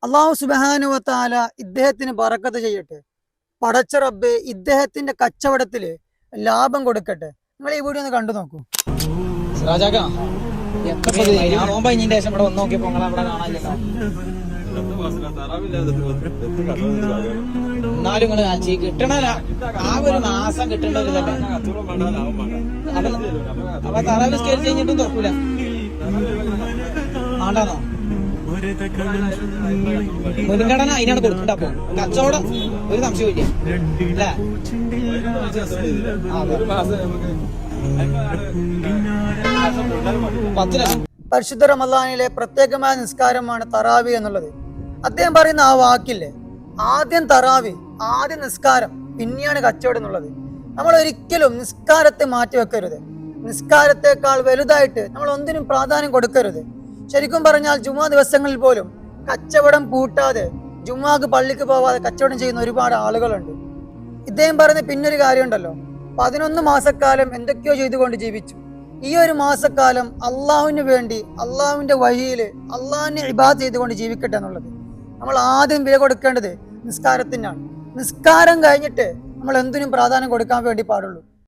അള്ളാഹു സുബ്ഹാനഹു വ തആല ഇദ്ദേഹത്തിന് ബറക്കത്ത് ചെയ്യട്ടെ. പടച്ച റബ്ബേ ഇദ്ദേഹത്തിന്റെ കച്ചവടത്തില് ലാഭം കൊടുക്കട്ടെ. നിങ്ങൾ ഈ വീഡിയോ ഒന്ന് കണ്ടു നോക്കൂ. എന്നാലും കിട്ടണ ആ ഒരു മാസം കിട്ടേണ്ട ഒരു അപ്പൊ തറാവ് സ്കെയിൽ കഴിഞ്ഞിട്ടും തുറക്കൂല ആണ്ടാണോ മുൻഗണന അതിനാണ് കൊടുക്കണ്ട. അപ്പൊ കച്ചവടം ഒരു സംശയമില്ല അല്ലേ? പരിശുദ്ധ റമളാനിലെ പ്രത്യേകമായ നിസ്കാരമാണ് തറാവി എന്നുള്ളത്. അദ്ദേഹം പറയുന്ന ആ വാക്കില്ലേ, ആദ്യം തറാവി, ആദ്യം നിസ്കാരം, പിന്നെയാണ് കച്ചവടം എന്നുള്ളത്. നമ്മൾ ഒരിക്കലും നിസ്കാരത്തെ മാറ്റി വെക്കരുത്. നിസ്കാരത്തെക്കാൾ വലുതായിട്ട് നമ്മൾ ഒന്നിനും പ്രാധാന്യം കൊടുക്കരുത്. ശരിക്കും പറഞ്ഞാൽ ജുമാ ദിവസങ്ങളിൽ പോലും കച്ചവടം കൂട്ടാതെ ജുമാക്ക് പള്ളിക്ക് പോവാതെ കച്ചവടം ചെയ്യുന്ന ഒരുപാട് ആളുകളുണ്ട്. ഇദ്ദേഹം പറയുന്ന പിന്നൊരു കാര്യമുണ്ടല്ലോ, 11 മാസക്കാലം എന്തൊക്കെയോ ചെയ്തുകൊണ്ട് ജീവിച്ചു. ഈ ഒരു മാസക്കാലം അള്ളാഹുവിന് വേണ്ടി അള്ളാഹുവിന്റെ വഴിയിൽ അള്ളാഹുവിനെ ഇബാദത്ത് ചെയ്തുകൊണ്ട് ജീവിക്കട്ടെ എന്നുള്ളത്. നമ്മൾ ആദ്യം വില കൊടുക്കേണ്ടത് നിസ്കാരത്തിനാണ്. നിസ്കാരം കഴിഞ്ഞിട്ട് നമ്മൾ എന്തിനും പ്രാധാന്യം കൊടുക്കാൻ വേണ്ടി പാടുള്ളൂ.